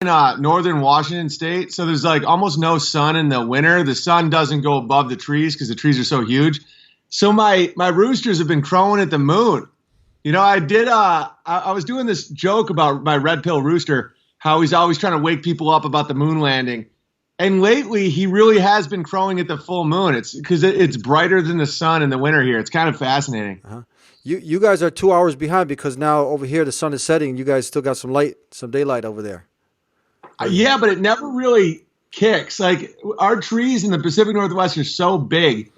in northern Washington State, so there's like almost no sun in the winter. The sun doesn't go above the trees because the trees are so huge. So my roosters have been crowing at the moon. You know, I was doing this joke about my red pill rooster, how he's always trying to wake people up about the moon landing. And lately, he really has been crowing at the full moon. It's because it's brighter than the sun in the winter here. It's kind of fascinating. Uh-huh. You guys are 2 hours behind because now over here the sun is setting. You guys still got some light, some daylight over there. Yeah, but it never really kicks. Like our trees in the Pacific Northwest are so big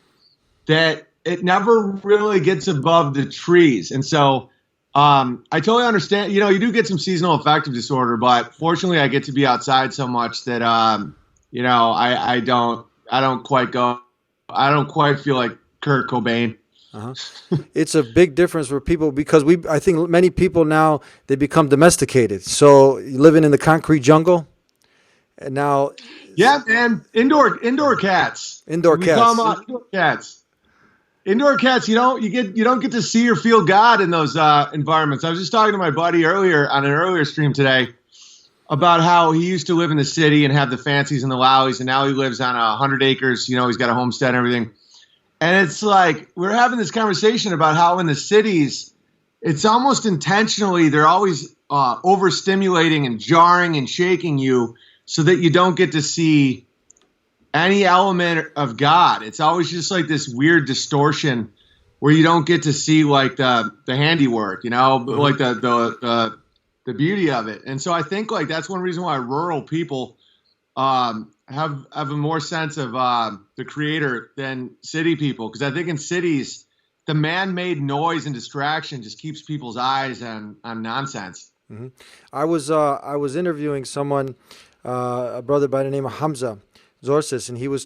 that it never really gets above the trees. And so I totally understand. You know, you do get some seasonal affective disorder, but fortunately, I get to be outside so much that you know, I don't quite feel like Kurt Cobain. Uh-huh. It's a big difference for people because I think many people now, they become domesticated. So living in the concrete jungle, and now. Yeah, man, indoor cats. Indoor we cats. Call them, indoor cats. Indoor cats. You don't get to see or feel God in those environments. I was just talking to my buddy earlier on an earlier stream today about how he used to live in the city and have the fancies and the lowies, and now he lives on 100 acres. You know, he's got a homestead and everything. And it's like we're having this conversation about how in the cities, it's almost intentionally they're always overstimulating and jarring and shaking you so that you don't get to see any element of God. It's always just like this weird distortion where you don't get to see like the handiwork, you know, like the beauty of it. And so I think like that's one reason why rural people have a more sense of the creator than city people. Because I think in cities, the man-made noise and distraction just keeps people's eyes on nonsense. Mm-hmm. I was interviewing someone, a brother by the name of Hamza Zorsis, and he was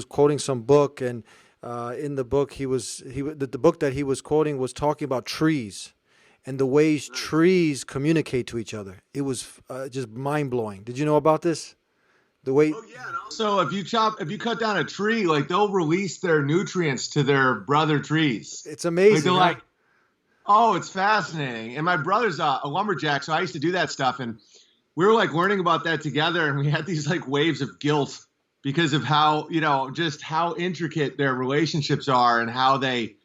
quoting some book, and in the book the book that he was quoting was talking about trees and the ways trees communicate to each other. It was just mind blowing. Did you know about this? The way. Oh yeah. So if you cut down a tree, like they'll release their nutrients to their brother trees. It's amazing. Like, oh, it's fascinating. And my brother's a lumberjack, so I used to do that stuff, and we were like learning about that together, and we had these like waves of guilt because of how, you know, just how intricate their relationships are and how they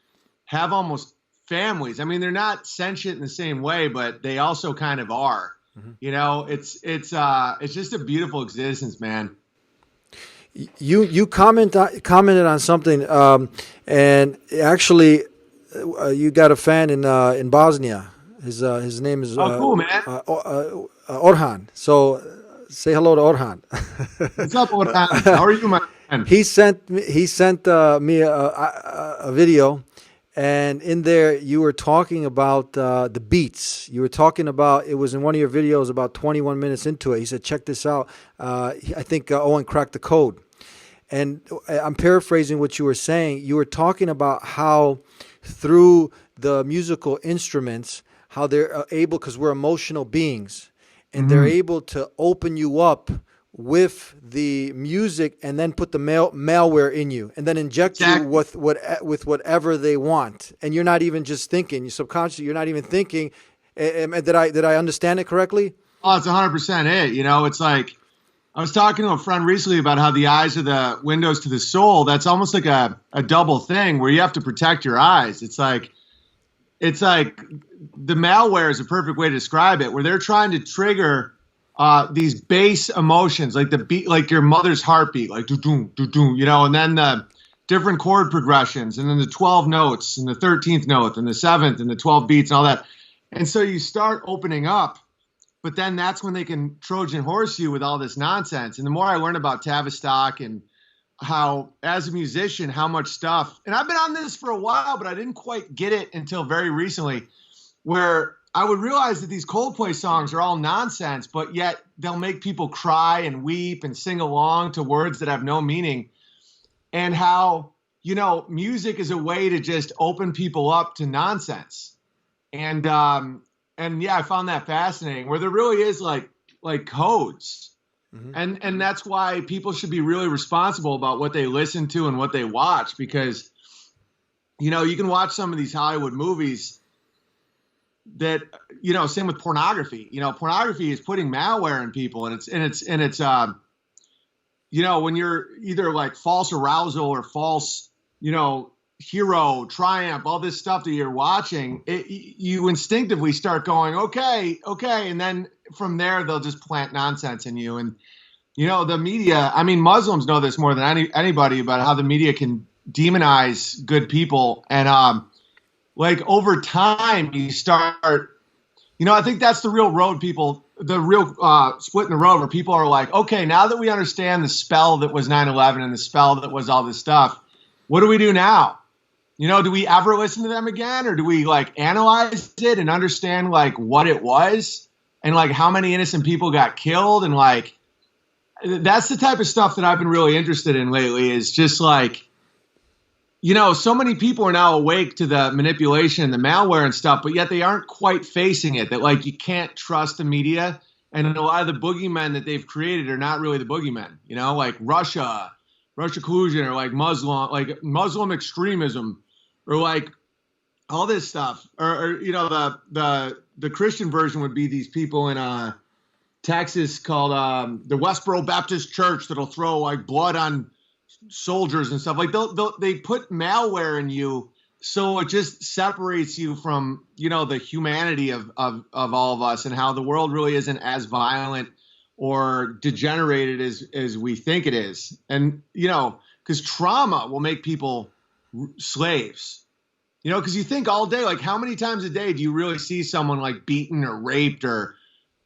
have almost families. I mean, they're not sentient in the same way, but they also kind of are. Mm-hmm. You know, it's just a beautiful existence, man. You commented on something, and actually, you got a fan in Bosnia. His name is cool, man. Orhan. So say hello to Orhan. What's up, Orhan? How are you, my friend? He sent me a video. And in there, you were talking about the beats. You were talking about, it was in one of your videos about 21 minutes into it. He said, check this out. I think Owen cracked the code. And I'm paraphrasing what you were saying. You were talking about how through the musical instruments, how they're able, because we're emotional beings, and they're able to open you up with the music and then put the malware in you and then inject you with whatever they want. And you're not even just thinking, you're subconsciously, you're not even thinking. Did I understand it correctly? Oh, it's 100% it. You know, it's like, I was talking to a friend recently about how the eyes are the windows to the soul. That's almost like a double thing where you have to protect your eyes. It's like the malware is a perfect way to describe it, where they're trying to trigger these base emotions, like the beat, like your mother's heartbeat, like do-doom, do-doom, you know, and then the different chord progressions, and then the 12 notes, and the 13th note, and the 7th, and the 12 beats, and all that. And so you start opening up, but then that's when they can Trojan horse you with all this nonsense. And the more I learn about Tavistock and how, as a musician, how much stuff, and I've been on this for a while, but I didn't quite get it until very recently, where I would realize that these Coldplay songs are all nonsense, but yet they'll make people cry and weep and sing along to words that have no meaning. And how, you know, music is a way to just open people up to nonsense. And yeah, I found that fascinating, where there really is like codes. Mm-hmm. And that's why people should be really responsible about what they listen to and what they watch, because, you know, you can watch some of these Hollywood movies that, same with pornography. Pornography is putting malware in people, and it's when you're either like false arousal or false, hero, triumph, all this stuff that you're watching, you instinctively start going, okay. And then from there, they'll just plant nonsense in you. And, the media, I mean, Muslims know this more than anybody about how the media can demonize good people. And, over time, you start, I think that's the real road the real split in the road where people are like, okay, now that we understand the spell that was 9/11 and the spell that was all this stuff, what do we do now? Do we ever listen to them again, or do we analyze it and understand what it was and how many innocent people got killed? And that's the type of stuff that I've been really interested in lately, is just so many people are now awake to the manipulation and the malware and stuff, but yet they aren't quite facing it, that you can't trust the media. And a lot of the boogeymen that they've created are not really the boogeymen, like Russia collusion, or Muslim extremism, or all this stuff, or the Christian version would be these people in Texas called the Westboro Baptist Church that'll throw blood on soldiers and stuff. They put malware in you, so it just separates you from the humanity of all of us, and how the world really isn't as violent or degenerated as we think it is. And because trauma will make people slaves, because you think all day, how many times a day do you really see someone beaten or raped or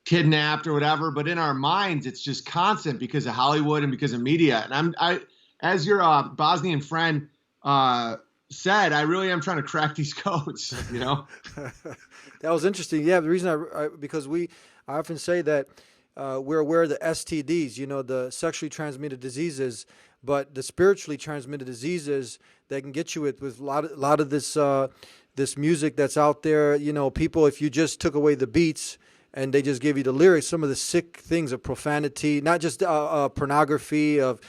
kidnapped or whatever? But in our minds, it's just constant because of Hollywood and because of media. And as your Bosnian friend said, I really am trying to crack these codes, That was interesting. Yeah, the reason because I often say that we're aware of the STDs, the sexually transmitted diseases, but the spiritually transmitted diseases that can get you with a lot of this music that's out there. People, if you just took away the beats and they just give you the lyrics, some of the sick things of profanity, not just pornography, of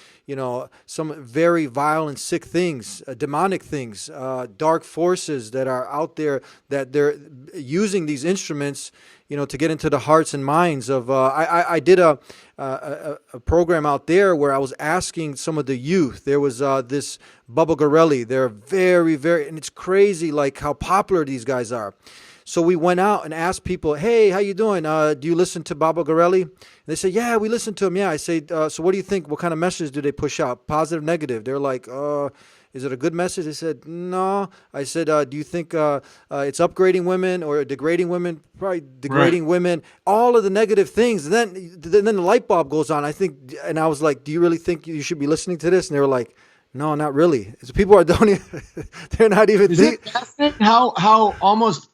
some very violent, sick things, demonic things, dark forces that are out there, that they're using these instruments, to get into the hearts and minds of. I did a program out there where I was asking some of the youth. There was this Bubba Gorelli. They're very, very, and it's crazy how popular these guys are. So we went out and asked people, hey, how you doing? Do you listen to Baba Gorelli? And they said, yeah, we listen to him. Yeah. I say, so what do you think? What kind of message do they push out? Positive, negative? They're like, is it a good message? They said, no. I said, do you think it's upgrading women or degrading women? Probably degrading women. All of the negative things. And then the light bulb goes on. And I was like, do you really think you should be listening to this? And they were like, no, not really. So people don't even, they're not even. Is it fascinating how almost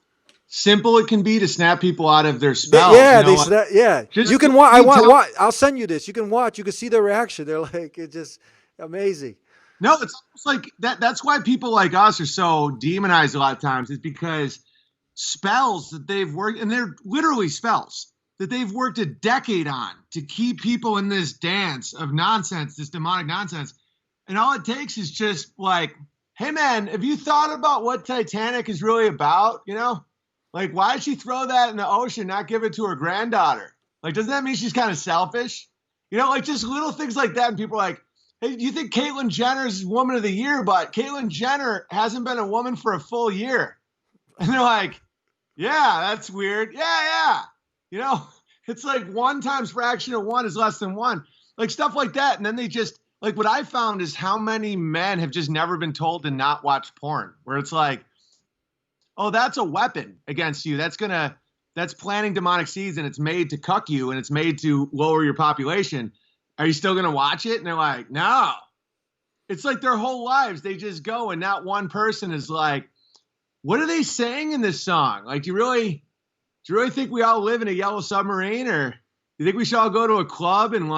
simple it can be to snap people out of their spell? Yeah, you can watch. I'll send you this. You can watch. You can see their reaction. They're like, it's just amazing. No, it's almost like that. That's why people like us are so demonized a lot of times, is because spells that they've worked, and they're literally spells that they've worked a decade on to keep people in this dance of nonsense, this demonic nonsense. And all it takes is just hey man, have you thought about what Titanic is really about? Why did she throw that in the ocean, not give it to her granddaughter? Doesn't that mean she's kind of selfish? Just little things like that. And people are like, hey, do you think Caitlyn Jenner is Woman of the Year? But Caitlyn Jenner hasn't been a woman for a full year. And they're like, yeah, that's weird. Yeah. It's 1 times fraction of 1 is less than 1. Stuff like that. And then they just, what I found is how many men have just never been told to not watch porn, where it's oh, that's a weapon against you. That's planting demonic seeds, and it's made to cuck you, and it's made to lower your population. Are you still going to watch it? And they're like, no. It's their whole lives. They just go, and not one person is like, what are they saying in this song? Do you really think we all live in a yellow submarine? Or do you think we should all go to a club and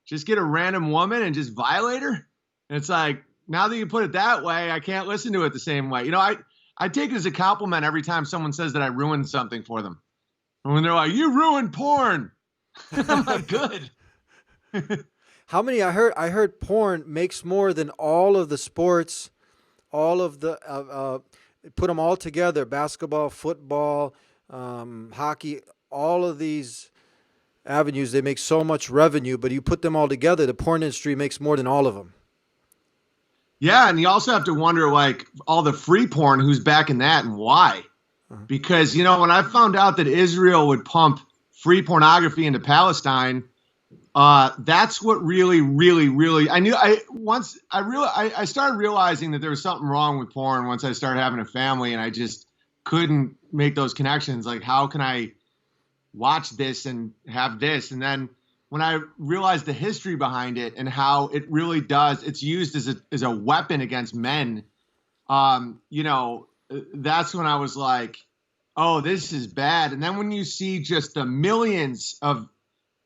just get a random woman and just violate her? And it's now that you put it that way, I can't listen to it the same way. I take it as a compliment every time someone says that I ruined something for them. And when they're like, you ruined porn. I'm like, good. How many? I heard porn makes more than all of the sports, all of the, put them all together, basketball, football, hockey, all of these avenues, they make so much revenue, but you put them all together, the porn industry makes more than all of them. Yeah, and you also have to wonder, like, all the free porn, who's backing that and why? Because, you know, when I found out that Israel would pump free pornography into Palestine, that's what really, really, really, I started realizing that there was something wrong with porn once I started having a family, and I just couldn't make those connections. Like, how can I watch this and have this? And then when I realized the history behind it and how it really does, it's used as a weapon against men. You know, that's when I was like, oh, this is bad. And then when you see just the millions of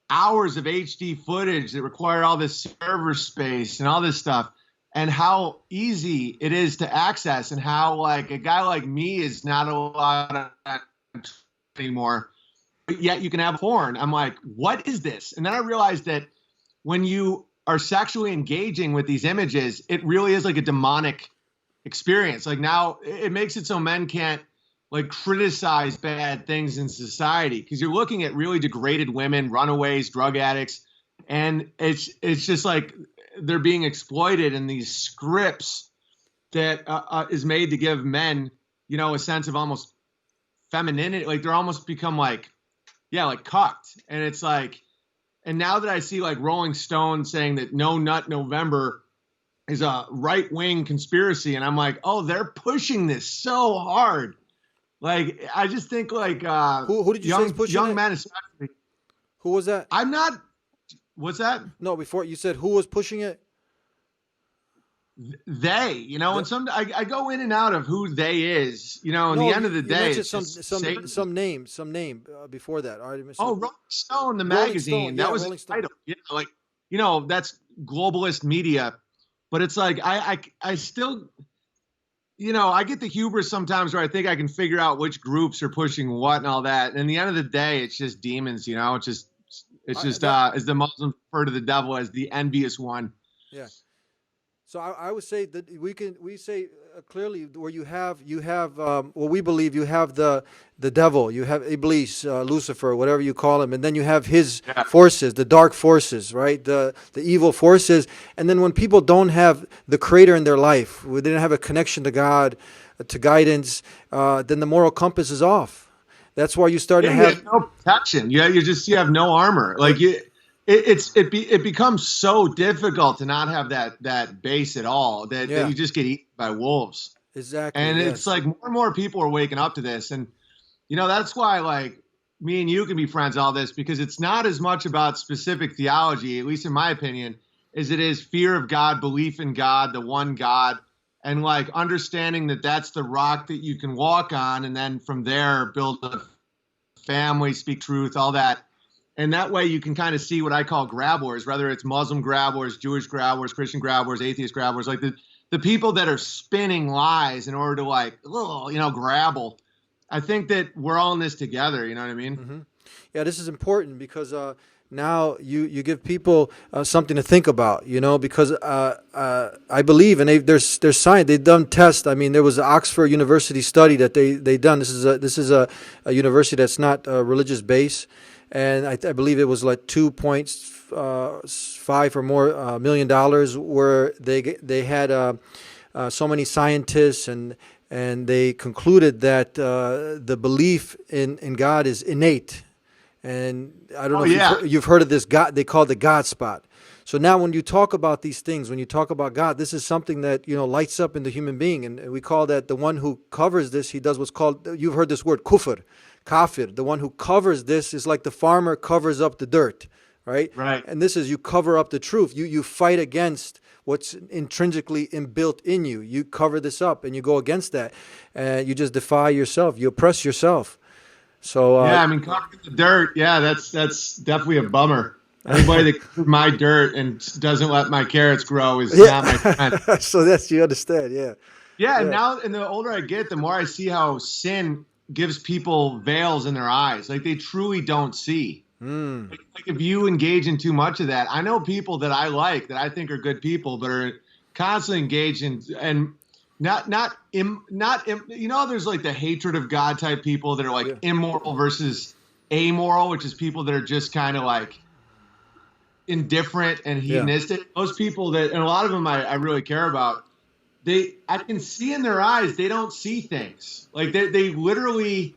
hours of HD footage that require all this server space and all this stuff, and how easy it is to access, and how, like, a guy like me is not allowed of that anymore, but yet you can have porn. I'm like, what is this? And then I realized that when you are sexually engaging with these images, it really is like a demonic experience. Like, now it makes it so men can't, like, criticize bad things in society, because you're looking at really degraded women, runaways, drug addicts, and it's just like they're being exploited in these scripts that is made to give men, you know, a sense of almost femininity. Like, they're almost become like, yeah, like cucked. And it's like, and now that I see, like, Rolling Stone saying that No Nut November is a right-wing conspiracy, and I'm like, oh, they're pushing this so hard. Like, I just think, like, Who did you say is pushing young it? men especially. Who was that? I'm not. What's that? No, before you said who was pushing it. They, you know, and I go in and out of who they is, you know. In No, the end of the you day, mentioned it's just some name before that. All right, oh, Rolling Stone, the Rolling magazine. Stone, That yeah, was Rolling the Stone. title. Yeah, like, you know, that's globalist media, but it's like I still, you know, I get the hubris sometimes where I think I can figure out which groups are pushing what and all that. And in the end of the day, it's just demons, you know. It's just as the Muslims refer to the devil as the envious one. Yeah. So I would say that we say clearly where you have what we believe, you have the devil, you have Iblis, Lucifer, whatever you call him, and then you have his forces, the dark forces, right? The evil forces. And then when people don't have the Creator in their life, when they don't have a connection to God, to guidance, then the moral compass is off. That's why you start to have no protection. Yeah, you have no armor. Like, it becomes so difficult to not have that base at all that you just get eaten by wolves. Exactly. And yes. it's like more and more people are waking up to this. And, you know, that's why, like, me and you can be friends all this, because it's not as much about specific theology, at least in my opinion, as it is fear of God, belief in God, the one God, and, like, understanding that that's the rock that you can walk on, and then from there build a family, speak truth, all that. And that way you can kind of see what I call grab wars, whether it's Muslim grab wars, Jewish grab wars, Christian grab wars, atheist grab wars, like the people that are spinning lies in order to, like, you know, grabble. I think that we're all in this together. You know what I mean? Mm-hmm. Yeah, this is important because now you give people something to think about, you know, because I believe, and there's science, they've done tests. I mean, there was an Oxford University study that they done. This is a university that's not religious based. And I believe it was like $2.5 or more $1 million, where they had so many scientists, and they concluded that the belief in God is innate. And I don't know if you've heard of this God. They call it the God spot. So now when you talk about these things, when you talk about God, this is something that, you know, lights up in the human being, and we call that the one who covers this. He does what's called, you've heard this word, kufr. Kafir, the one who covers this, is like the farmer covers up the dirt, right? Right. And this is, you cover up the truth. You fight against what's intrinsically inbuilt in you. You cover this up and you go against that. And you just defy yourself. You oppress yourself. So yeah, I mean, covering the dirt. Yeah, that's definitely a bummer. Anybody that covers my dirt and doesn't let my carrots grow is not my friend. So that's, you understand, yeah. Yeah, and now, and the older I get, the more I see how sin gives people veils in their eyes. Like, they truly don't see. Like, if you engage in too much of that, I know people that I like, that I think are good people, but are constantly engaged in, and you know, there's like the hatred of God type people that are like Yeah. immoral versus amoral, which is people that are just kind of like indifferent and Yeah. hedonistic. Those people that, and a lot of them I really care about, I can see in their eyes, they don't see things. Like they literally,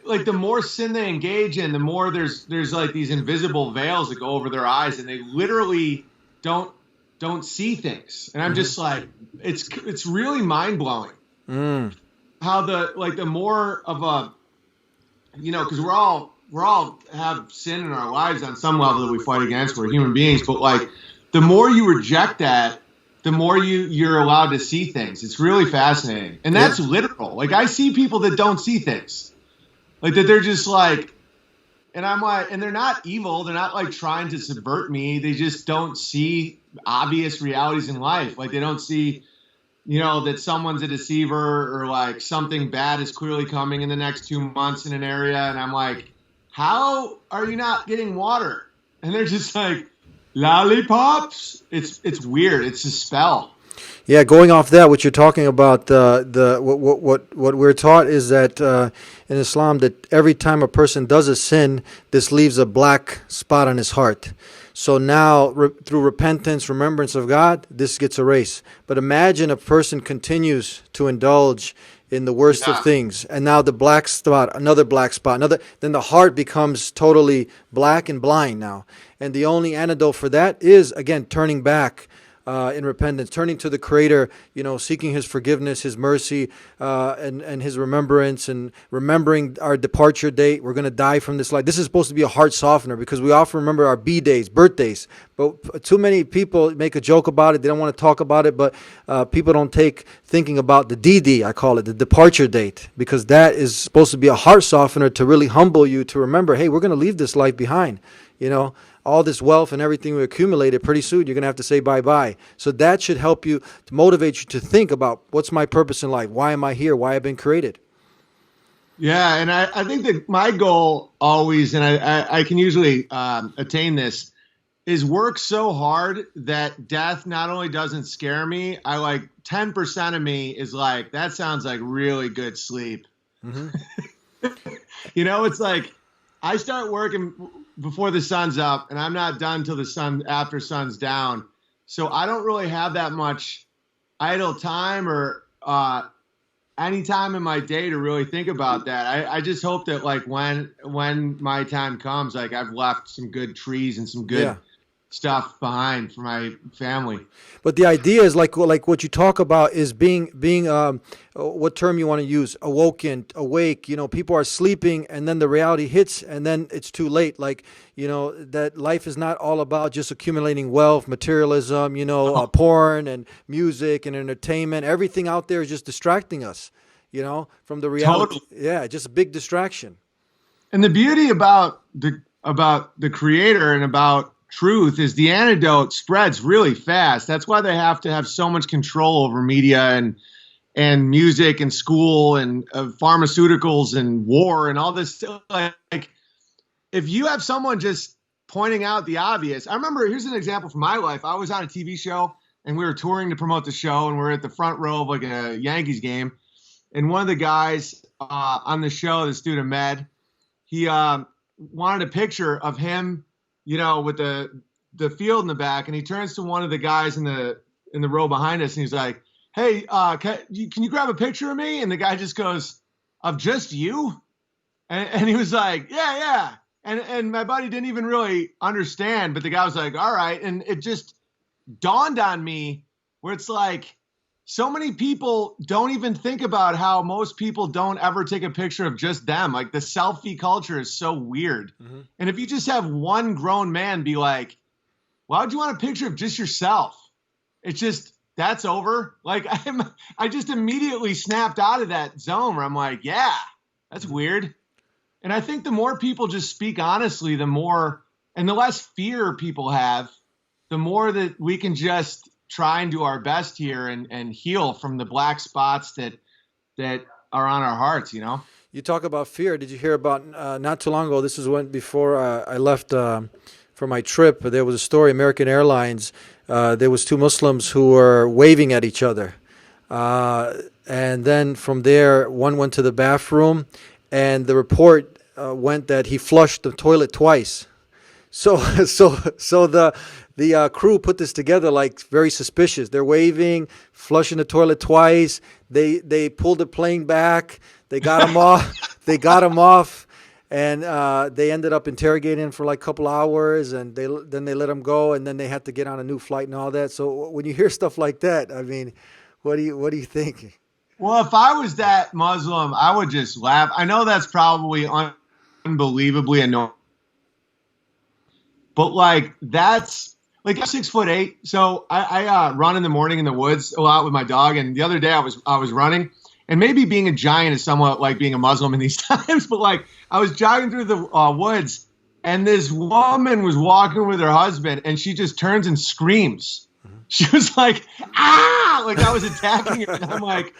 like the more sin they engage in, the more there's like these invisible veils that go over their eyes, and they literally don't see things. And I'm just like, it's really mind blowing how the more of a, you know, because we're all have sin in our lives on some level that we fight against. We're human beings, but like the more you reject that, the more you're allowed to see things. It's really fascinating, and that's literal. Like I see people that don't see things, like that they're just like, and I'm like, and they're not evil. They're not like trying to subvert me. They just don't see obvious realities in life. Like they don't see, you know, that someone's a deceiver or like something bad is clearly coming in the next 2 months in an area. And I'm like, how are you not getting water? And they're just like, lollipops. It's weird. It's a spell. Yeah, going off that, what you're talking about, what we're taught is that in Islam, that every time a person does a sin, this leaves a black spot on his heart. So now, through repentance, remembrance of God, this gets erased. But imagine a person continues to indulge in the worst of things, and now the black spot, another black spot, then the heart becomes totally black and blind now. And the only antidote for that is, again, turning back in repentance, turning to the Creator, you know, seeking His forgiveness, His mercy, and His remembrance, and remembering our departure date. We're going to die from this life. This is supposed to be a heart softener because we often remember our B-days, birthdays. But too many people make a joke about it. They don't want to talk about it, but people don't take thinking about the DD, I call it, the departure date, because that is supposed to be a heart softener to really humble you to remember, hey, we're going to leave this life behind, you know. All this wealth and everything we accumulated, pretty soon you're going to have to say bye-bye. So that should help you, to motivate you to think about, what's my purpose in life? Why am I here? Why I've been created? Yeah, and I think that my goal always, and I can usually attain this, is work so hard that death not only doesn't scare me, I like 10% of me is like, that sounds like really good sleep. You know, it's like I start working before the sun's up, and I'm not done till after sun's down. So I don't really have that much idle time or any time in my day to really think about that. I just hope that like when my time comes, like I've left some good trees and some good stuff behind for my family. But the idea is like what you talk about is being what term you want to use, awoken, awake. You know, people are sleeping, and then the reality hits, and then it's too late. Like, you know, that life is not all about just accumulating wealth, materialism. You know, porn and music and entertainment. Everything out there is just distracting us, you know, from the reality. Totally. Yeah, just a big distraction. And the beauty about the Creator and about truth is the antidote spreads really fast. That's why they have to have so much control over media and music and school and pharmaceuticals and war and all this stuff. Like, if you have someone just pointing out the obvious, I remember, here's an example from my life. I was on a TV show and we were touring to promote the show, and we were at the front row of like a Yankees game. And one of the guys on the show, this dude Ahmed, he wanted a picture of him, you know, with the field in the back, and he turns to one of the guys in the row behind us, and he's like, "Hey, can you grab a picture of me?" And the guy just goes, "Of just you?" And he was like, "Yeah." And my buddy didn't even really understand, but the guy was like, "All right." And it just dawned on me where it's like, so many people don't even think about how most people don't ever take a picture of just them. Like the selfie culture is so weird. And if you just have one grown man be like, why would you want a picture of just yourself? It's just, that's over. Like I just immediately snapped out of that zone where I'm like, yeah, that's weird. And I think the more people just speak honestly, the more, and the less fear people have, the more that we can just try and do our best here and heal from the black spots that are on our hearts, you know? You talk about fear. Did you hear about, not too long ago, this is when, before I left for my trip, there was a story, American Airlines, there was two Muslims who were waving at each other And then from there, one went to the bathroom, and the report went that he flushed the toilet twice. So the crew put this together like very suspicious. They're waving, flushing the toilet twice. They pulled the plane back. They got him off. They got him off, and they ended up interrogating him for like a couple hours, and then they let him go, and then they had to get on a new flight and all that. So when you hear stuff like that, I mean, what do you think? Well, if I was that Muslim, I would just laugh. I know that's probably unbelievably annoying, but like that's like I'm 6'8", so I run in the morning in the woods a lot with my dog. And the other day I was running, and maybe being a giant is somewhat like being a Muslim in these times, but like I was jogging through the woods, and this woman was walking with her husband, and she just turns and screams. She was like, ah, like I was attacking her. And I'm like,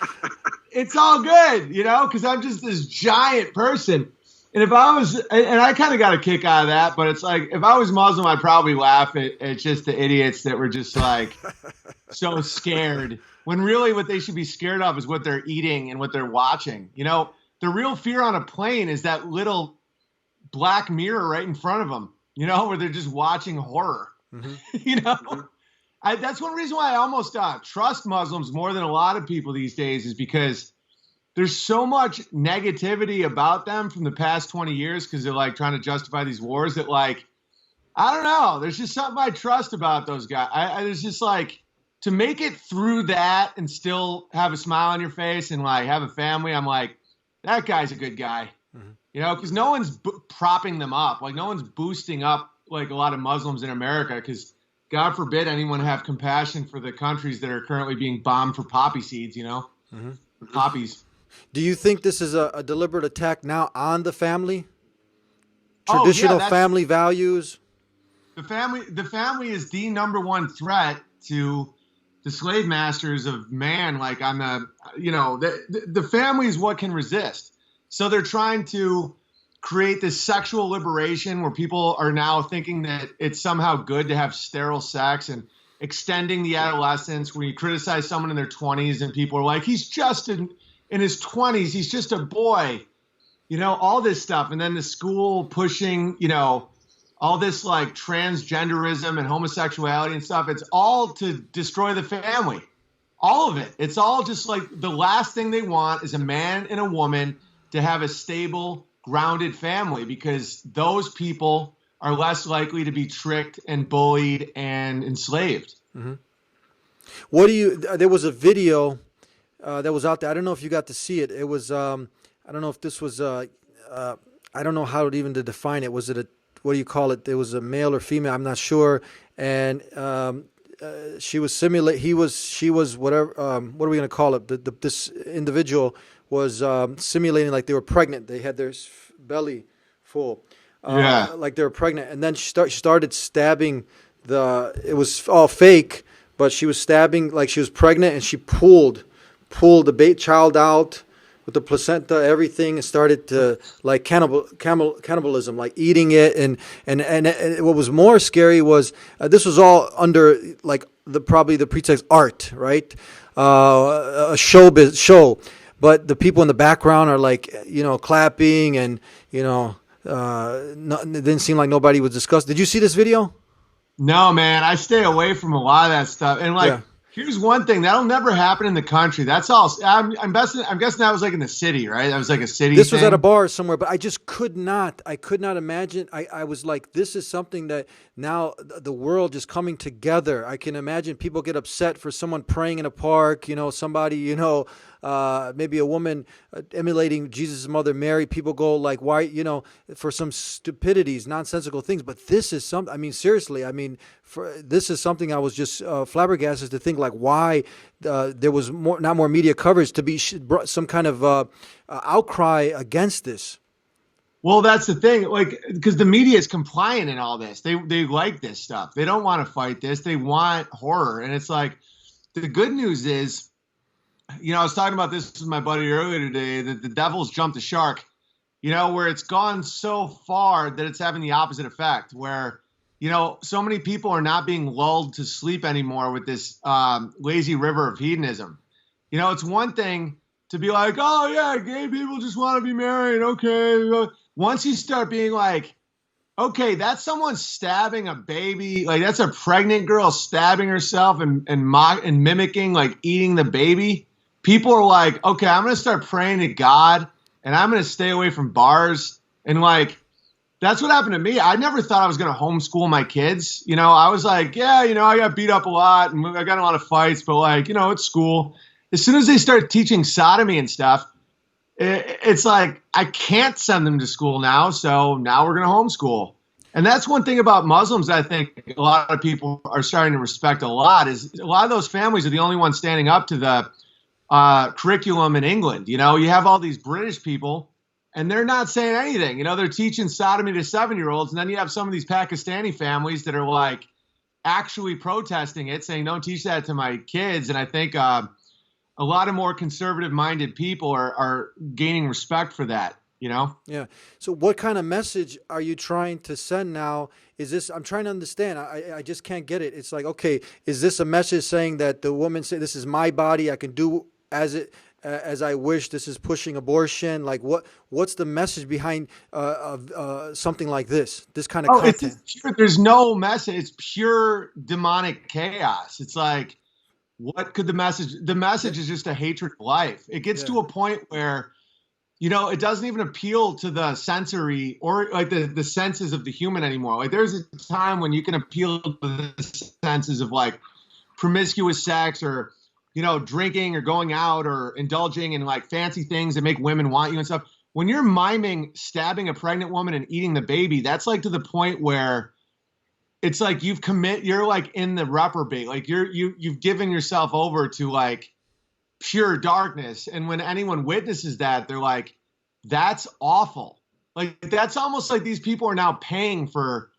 it's all good, you know, because I'm just this giant person. And if I was, and I kind of got a kick out of that, but it's like, if I was Muslim, I'd probably laugh at just the idiots that were just like so scared, when really what they should be scared of is what they're eating and what they're watching. You know, the real fear on a plane is that little black mirror right in front of them, you know, where they're just watching horror, you know? That's one reason why I almost trust Muslims more than a lot of people these days, is because there's so much negativity about them from the past 20 years because they're like trying to justify these wars that, like, I don't know. There's just something I trust about those guys. There's just like, to make it through that and still have a smile on your face and like have a family, I'm like, that guy's a good guy, you know, because no one's propping them up. Like no one's boosting up like a lot of Muslims in America, because God forbid anyone have compassion for the countries that are currently being bombed for poppy seeds, you know, for poppies. Do you think this is a deliberate attack now on the family? Traditional family values? The family is the number one threat to the slave masters of man. Like on the, you know, the family is what can resist. So they're trying to create this sexual liberation where people are now thinking that it's somehow good to have sterile sex, and extending the adolescence when you criticize someone in their 20s and people are like, he's just in his 20s, he's just a boy, you know, all this stuff. And then the school pushing, you know, all this like transgenderism and homosexuality and stuff. It's all to destroy the family, all of it. It's all just like the last thing they want is a man and a woman to have a stable, grounded family, because those people are less likely to be tricked and bullied and enslaved. What do you? There was a video that was out there. I don't know if you got to see it. It was I don't know if this was I don't know how to even to define it. Was it a, what do you call it? There was a male or female, I'm not sure. And she was she was whatever. What are we going to call it? This individual was simulating like they were pregnant. They had their belly full, like they were pregnant. And then she started stabbing it was all fake, but she was stabbing like she was pregnant, and she pulled the child out with the placenta, everything, and started to like cannibalism, like eating it. And what was more scary was this was all under like probably the pretext art, right? A show. But the people in the background are like, you know, clapping, and, you know, it didn't seem like nobody was discussing. Did you see this video? No, man, I stay away from a lot of that stuff. And like, here's one thing that'll never happen in the country. That's all. I'm guessing that was like in the city, right? That was like a city. This was at a bar somewhere, but I just could not imagine. I was like, this is something that now the world is coming together. I can imagine people get upset for someone praying in a park, you know, somebody, you know, maybe a woman emulating Jesus' mother Mary. People go like, why, you know, for some stupidities, nonsensical things. But this is something, I mean, seriously, I mean, this is something I was just flabbergasted to think like why there was not more media coverage to be some kind of outcry against this. Well, that's the thing, like, because the media is compliant in all this. They like this stuff. They don't want to fight this. They want horror. And it's like, the good news is, you know, I was talking about this with my buddy earlier today, that the devil's jumped the shark, you know, where it's gone so far that it's having the opposite effect, where, you know, so many people are not being lulled to sleep anymore with this lazy river of hedonism. You know, it's one thing to be like, oh yeah, gay people just want to be married. Okay. Once you start being like, okay, that's someone stabbing a baby. Like that's a pregnant girl stabbing herself and mimicking, like eating the baby. People are like, okay, I'm gonna start praying to God and I'm gonna stay away from bars. And like that's what happened to me. I never thought I was gonna homeschool my kids. You know, I was like, yeah, you know, I got beat up a lot and I got in a lot of fights, but like, you know, it's school. As soon as they start teaching sodomy and stuff, it's like I can't send them to school now, so now we're going to homeschool. And that's one thing about Muslims I think a lot of people are starting to respect a lot is a lot of those families are the only ones standing up to the curriculum in England. You know, you have all these British people and they're not saying anything. You know, they're teaching sodomy to 7-year-olds, and then you have some of these Pakistani families that are like actually protesting it, saying don't teach that to my kids. And I think a lot of more conservative-minded people are gaining respect for that, you know? Yeah. So what kind of message are you trying to send now? Is this, I'm trying to understand. I just can't get it. It's like, okay, is this a message saying that the woman say this is my body, I can do as I wish, this is pushing abortion? Like what's the message behind something like this kind of content? There's no message. It's pure demonic chaos. It's like, what could the message is just a hatred of life. It gets to a point where, you know, it doesn't even appeal to the sensory or like the senses of the human anymore. Like there's a time when you can appeal to the senses of like promiscuous sex or, you know, drinking or going out or indulging in like fancy things that make women want you and stuff. When you're miming stabbing a pregnant woman and eating the baby, that's like to the point where it's like you're like in the reprobate, like you've given yourself over to like pure darkness. And when anyone witnesses that, they're like, that's awful. Like that's almost like these people are now paying for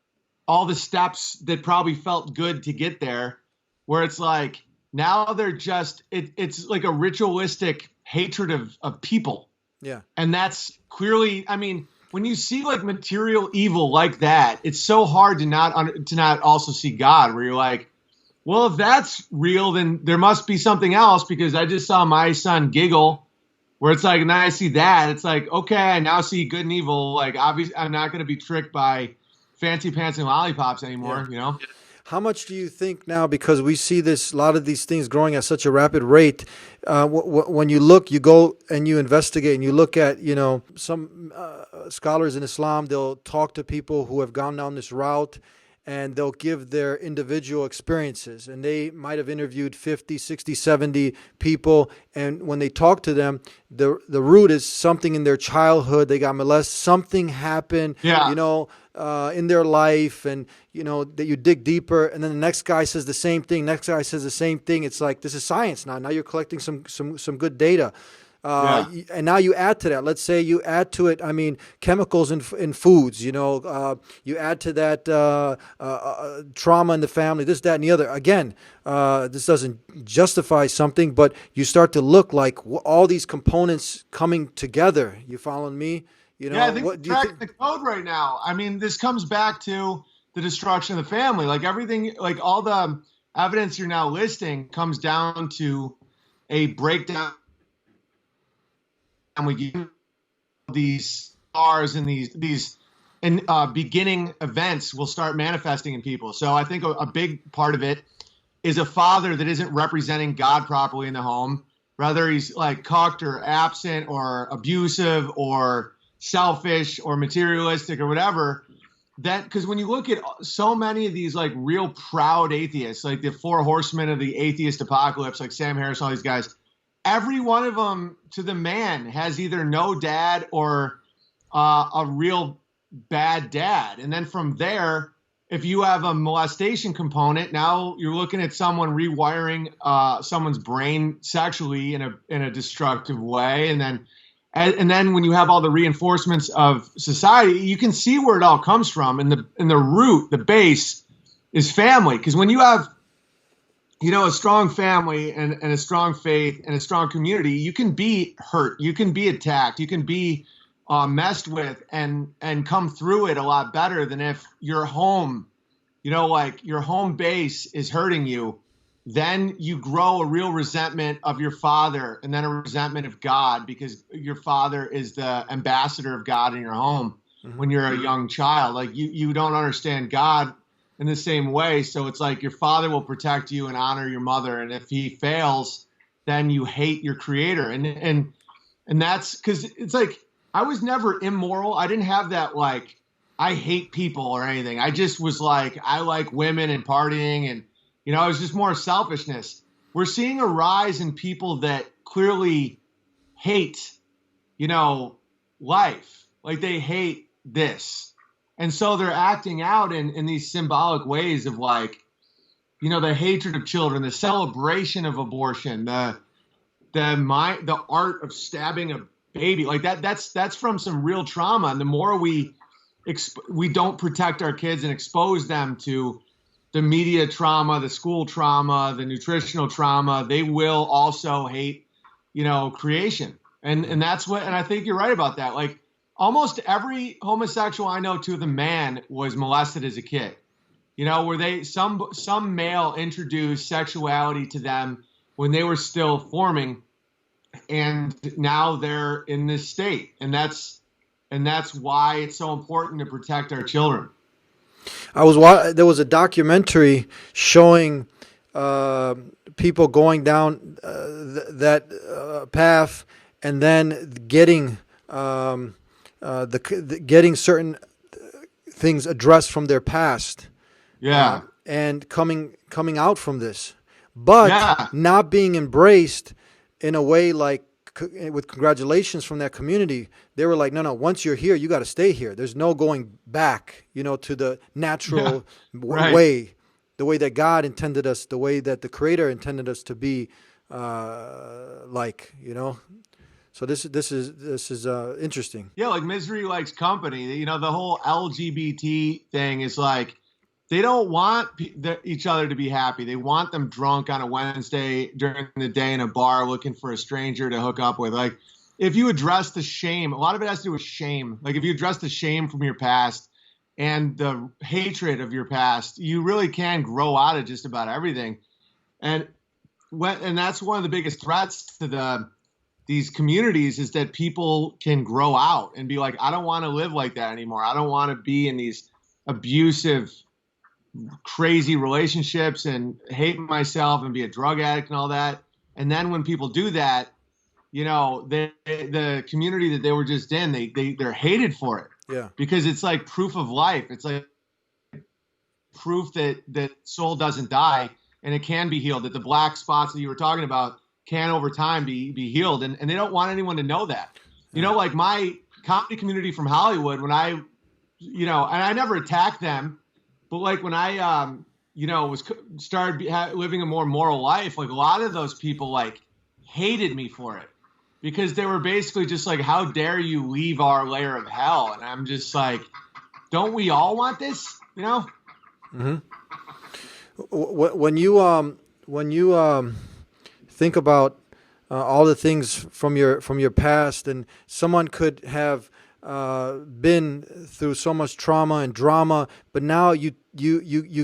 all the steps that probably felt good to get there, where it's like now they're just it's like a ritualistic hatred of people. Yeah. And that's clearly, I mean, when you see like material evil like that, it's so hard to not also see God, where you're like, well, if that's real, then there must be something else, because I just saw my son giggle, where it's like, and then I see that, it's like, okay, I now see good and evil. Like, obviously, I'm not going to be tricked by fancy pants and lollipops anymore, you know? How much do you think now, because we see a lot of these things growing at such a rapid rate, when you go and you investigate and you look at, you know, some scholars in Islam, they'll talk to people who have gone down this route and they'll give their individual experiences. And they might have interviewed 50, 60, 70 people. And when they talk to them, the root is something in their childhood. They got molested. Something happened, you know, in their life, and, you know, that you dig deeper. And then the next guy says the same thing. Next guy says the same thing. It's like, this is science now. Now you're collecting some good data. And now you add to that. Let's say you add to it, I mean, chemicals in foods, you know, you add to that trauma in the family, this, that, and the other. Again, this doesn't justify something, but you start to look like all these components coming together. You following me? You know, I think we're cracking the code right now. I mean, this comes back to the destruction of the family. Like everything, like all the evidence you're now listing comes down to a breakdown. And we give these stars and these beginning events will start manifesting in people. So I think a big part of it is a father that isn't representing God properly in the home. Rather, he's like cucked or absent or abusive or selfish or materialistic or whatever. That, because when you look at so many of these like real proud atheists, like the 4 horsemen of the atheist apocalypse, like Sam Harris, all these guys, every one of them to the man has either no dad or a real bad dad. And then from there, if you have a molestation component, now you're looking at someone rewiring someone's brain sexually in a destructive way. And then when you have all the reinforcements of society, you can see where it all comes from. And the root, the base, is family. Because when you have, you know, a strong family and a strong faith and a strong community, you can be hurt, you can be attacked, you can be messed with and come through it a lot better than if your home, you know, like your home base is hurting you. then you grow a real resentment of your father and then a resentment of God because your father is the ambassador of God in your home when you're a young child. Like you don't understand God in the same way. So it's like your father will protect you and honor your mother. And if he fails, then you hate your creator. And that's because it's like, I was never immoral. I didn't have that, like, I hate people or anything. I just was like, I like women and partying and, you know, it was just more selfishness. We're seeing a rise in people that clearly hate, you know, life. Like they hate this. And so they're acting out in these symbolic ways of like, you know, the hatred of children, the celebration of abortion, the art of stabbing a baby. Like that's from some real trauma. And the more we don't protect our kids and expose them to the media trauma, the school trauma, the nutritional trauma, they will also hate, you know, creation. And that's what, and I think you're right about that. Like almost every homosexual I know to the man was molested as a kid, you know, where some male introduced sexuality to them when they were still forming, and now they're in this state. And that's why it's so important to protect our children. There was a documentary showing people going down that path and then getting getting certain things addressed from their past. Yeah. And coming out from this, but not being embraced in a way like with congratulations from that community. They were like, no, once you're here, you got to stay here. There's no going back, you know, to the natural way, the way that God intended us, the way that the Creator intended us to be, like, you know. So this is interesting. Yeah, like misery likes company. You know, the whole LGBT thing is like, they don't want each other to be happy. They want them drunk on a Wednesday during the day in a bar looking for a stranger to hook up with. Like, if you address the shame, a lot of it has to do with shame. Like, if you address the shame from your past and the hatred of your past, you really can grow out of just about everything. And that's one of the biggest threats to these communities is that people can grow out and be like, I don't want to live like that anymore. I don't want to be in these abusive, crazy relationships and hate myself and be a drug addict and all that. And then when people do that, you know, the community that they were just in, they're hated for it. Yeah. Because it's like proof of life. It's like proof that soul doesn't die and it can be healed, that the black spots that you were talking about can over time be healed. And they don't want anyone to know that. You know, like my comedy community from Hollywood, when I, you know, and I never attacked them, but like when I, you know, started living a more moral life, like a lot of those people like hated me for it because they were basically just like, how dare you leave our layer of hell? And I'm just like, don't we all want this? You know? Mm-hmm. When you think about all the things from your past, and someone could have been through so much trauma and drama, but now you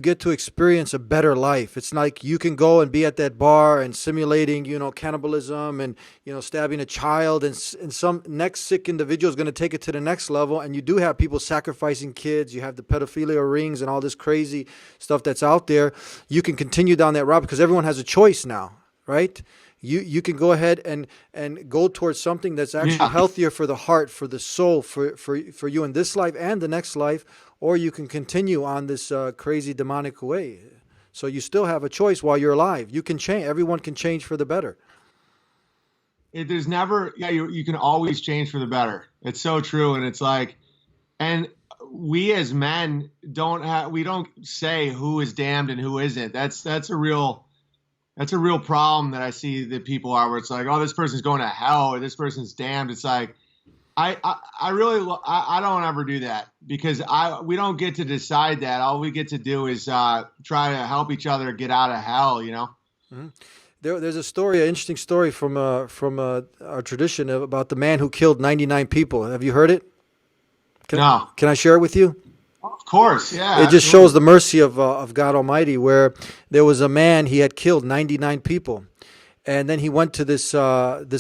get to experience a better life. It's like you can go and be at that bar and simulating, you know, cannibalism and, you know, stabbing a child, and some next sick individual is going to take it to the next level. And you do have people sacrificing kids. You have the pedophilia rings and all this crazy stuff that's out there. You can continue down that route because everyone has a choice now, right? You can go ahead and go towards something that's actually healthier for the heart, for the soul, for you in this life and the next life, or you can continue on this crazy demonic way. So you still have a choice while you're alive. You can change. Everyone can change for the better. There's never, you can always change for the better. It's so true. And it's like, and we as men we don't say who is damned and who isn't. That's a real problem that I see that people are, where it's like, oh, this person's going to hell or this person's damned. It's like, I don't ever do that because we don't get to decide that. All we get to do is try to help each other get out of hell, you know? Mm-hmm. There's a story, an interesting story from our tradition about the man who killed 99 people. Have you heard it? No. Can I share it with you? Of course, yeah, It just absolutely. shows the mercy of God Almighty, where there was a man, he had killed 99 people. And then he went to this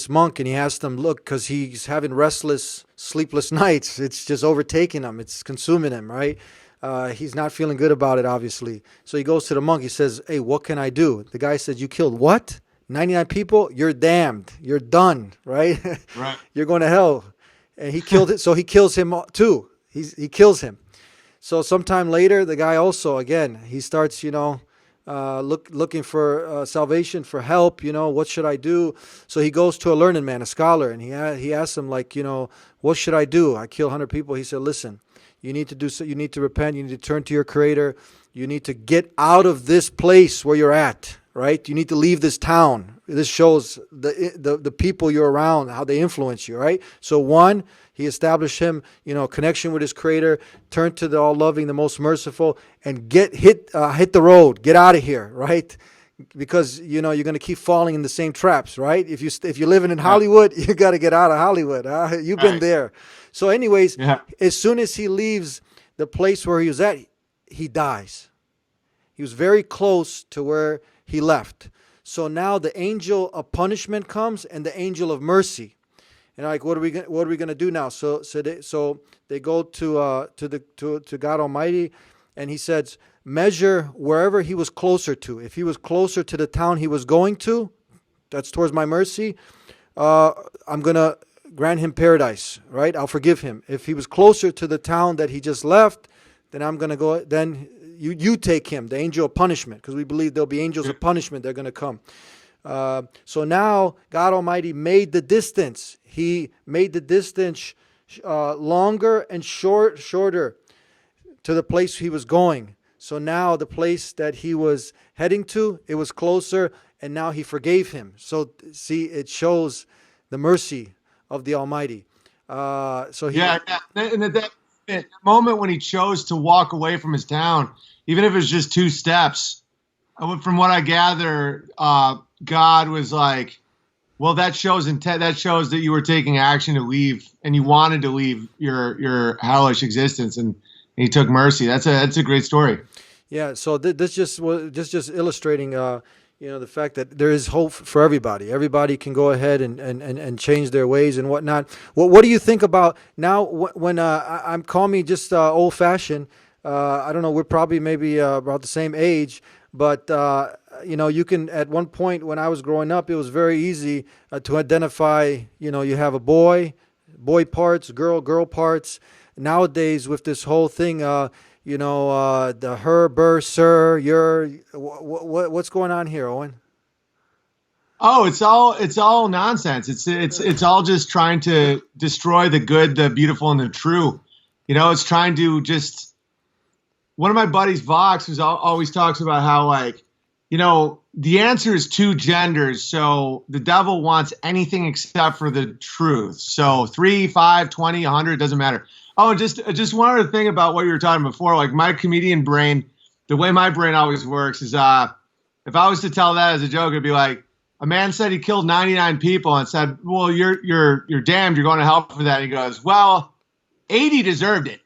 monk and he asked him, look, because he's having restless, sleepless nights. It's just overtaking him. It's consuming him, right? He's not feeling good about it, obviously. So he goes to the monk. He says, hey, what can I do? The guy says, you killed what? 99 people? You're damned. You're done, right? Right. You're going to hell. And he killed it. So he kills him too. He kills him. So sometime later, the guy also, again, he starts, looking for salvation, for help. What should I do? So he goes to a learned man, a scholar, and he asks him, like, what should I do? I kill 100 people. He said, listen, you need to do so. You need to repent. You need to turn to your Creator. You need to get out of this place where you're at. Right? You need to leave this town. This shows the people you're around, how they influence you. Right? So one, he established him, connection with his Creator, turn to the all-loving, the most merciful, and hit the road, get out of here, right? Because you're going to keep falling in the same traps, right? If you're living in Yeah. Hollywood, you got to get out of Hollywood. You've been Right. there. So, anyways, Yeah. as soon as he leaves the place where he was at, he dies. He was very close to where he left. So now the angel of punishment comes and the angel of mercy. And like, what are we going to do now? So they go to God Almighty, and he says, measure wherever he was closer to. If he was closer to the town he was going to, that's towards my mercy. I'm going to grant him paradise, right? I'll forgive him. If he was closer to the town that he just left, then I'm going to go. Then you take him, the angel of punishment, because we believe there'll be angels of punishment. They're going to come. So now God Almighty made the distance. He made the distance longer and shorter to the place he was going. So now the place that he was heading to, it was closer, and now he forgave him. So see, it shows the mercy of the Almighty. Yeah, and at that moment when he chose to walk away from his town, even if it was just 2 steps, from what I gather, God was like, well, that shows intent. That shows that you were taking action to leave, and you wanted to leave your hellish existence, and he took mercy. That's a great story. Yeah. So this just illustrating, the fact that there is hope for everybody. Everybody can go ahead and change their ways and whatnot. What do you think about now? When I'm call me just old fashioned. I don't know. We're probably maybe about the same age. But, you can, at one point when I was growing up, it was very easy to identify, you have a boy parts, girl parts. Nowadays, with this whole thing, the her, ber, sir, your, what's going on here, Owen? Oh, it's all nonsense. It's all just trying to destroy the good, the beautiful, and the true. It's trying to just. One of my buddies, Vox, who always talks about how, like, the answer is 2 genders. So the devil wants anything except for the truth. So 3, 5, 20, 100, doesn't matter. Oh, just one other thing about what you were talking before. Like, my comedian brain, the way my brain always works is, if I was to tell that as a joke, it'd be like, a man said he killed 99 people and said, well, you're damned. You're going to hell for that. And he goes, well, 80 deserved it.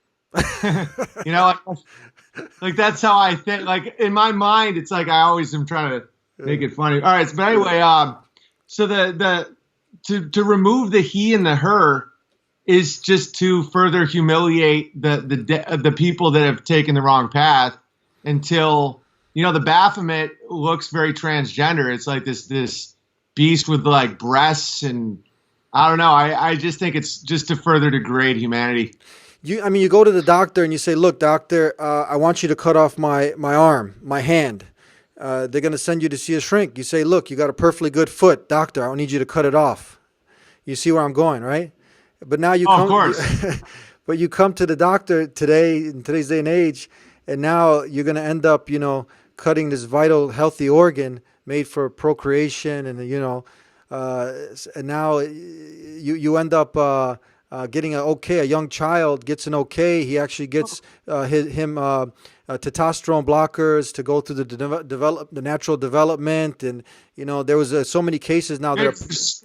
Like that's how I think. Like in my mind, it's like I always am trying to make it funny. All right, but anyway, so to remove the he and the her is just to further humiliate the people that have taken the wrong path until the Baphomet looks very transgender. It's like this beast with like breasts, and I don't know. I just think it's just to further degrade humanity. You go to the doctor and you say, look, doctor, I want you to cut off my arm, my hand. They're going to send you to see a shrink. You say, look, you got a perfectly good foot. Doctor, I don't need you to cut it off. You see where I'm going, right? But now you come, of course. But you come to the doctor today, in today's day and age, and now you're going to end up, cutting this vital, healthy organ made for procreation, and and now you end up getting an okay. A young child gets an okay. He actually gets testosterone blockers to go through the natural development, and there was so many cases now that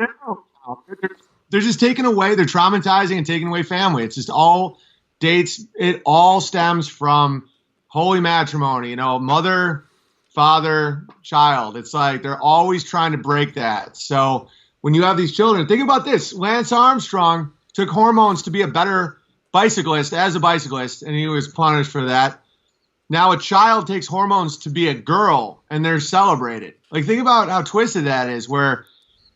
they're just taking away. They're traumatizing and taking away family. It's just all it all stems from holy matrimony, you know, mother, father, child. It's like they're always trying to break that. So when you have these children, think about this. Lance Armstrong took hormones to be a better bicyclist as a bicyclist, and he was punished for that. Now a child takes hormones to be a girl, and they're celebrated. Like, think about how twisted that is, where,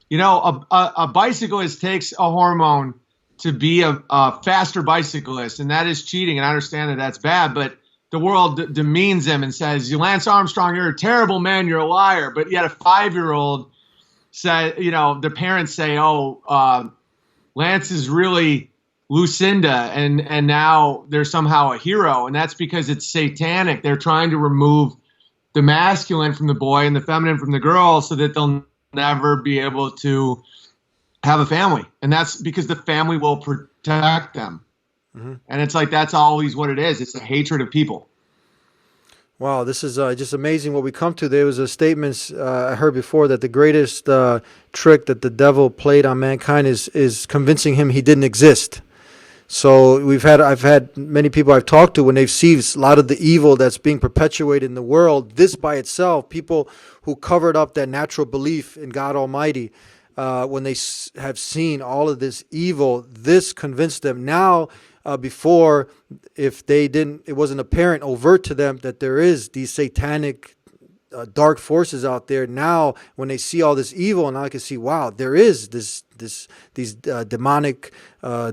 you know, a bicyclist takes a hormone to be a faster bicyclist, and that is cheating. And I understand that that's bad, but the world demeans him and says, Lance Armstrong, you're a terrible man, you're a liar. But yet a 5-year-old say, you know, the parents say, oh, Lance is really Lucinda, and now they're somehow a hero. And that's because it's satanic. They're trying to remove the masculine from the boy and the feminine from the girl so that they'll never be able to have a family. And that's because the family will protect them. Mm-hmm. And it's like, that's always what it is. It's a hatred of people. Wow, this is just amazing what we come to. There was a statement I heard before that the greatest trick that the devil played on mankind is convincing him he didn't exist. So I've had many people I've talked to when they've seen a lot of the evil that's being perpetuated in the world. This by itself, people who covered up that natural belief in God Almighty, when they have seen all of this evil, this convinced them. Now, before, if it wasn't apparent, overt to them that there is these satanic dark forces out there. Now, when they see all this evil, and I can see, wow, there is these demonic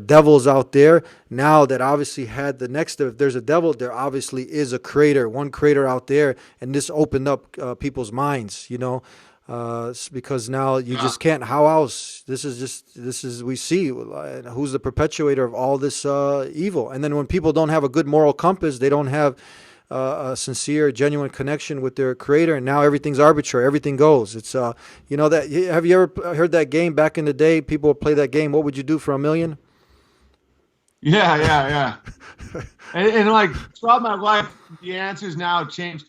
devils out there. Now that obviously had the next, if there's a devil, there obviously is a creator, one creator out there, and this opened up people's minds, you know. Because now you just can't. How else? This is we see who's the perpetuator of all this evil. And then when people don't have a good moral compass, they don't have a sincere, genuine connection with their creator, and now everything's arbitrary. Everything goes. It's you know that. Have you ever heard that game back in the day? People would play that game. What would you do for $1 million? Yeah. and like throughout my life, the answers now have changed.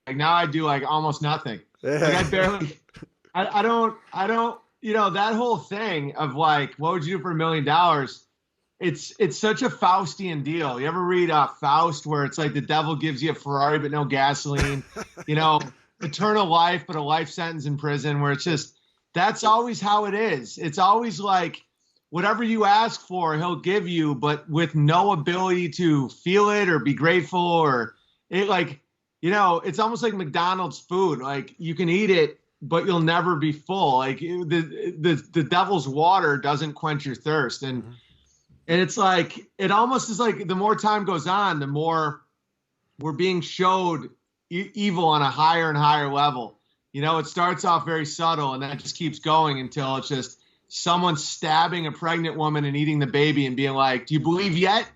Like now I do like almost nothing. Like I barely. I don't, you know, that whole thing of like, what would you do for $1 million? It's such a Faustian deal. You ever read Faust, where it's like the devil gives you a Ferrari but no gasoline, you know, eternal life but a life sentence in prison, where it's just, that's always how it is. It's always like whatever you ask for, he'll give you, but with no ability to feel it or be grateful, or it, like, you know, it's almost like McDonald's food. Like you can eat it, but you'll never be full. Like the devil's water doesn't quench your thirst. And it's like, it almost is like the more time goes on, the more we're being showed evil on a higher and higher level. You know, it starts off very subtle, and then it just keeps going until it's just someone stabbing a pregnant woman and eating the baby and being like, do you believe yet?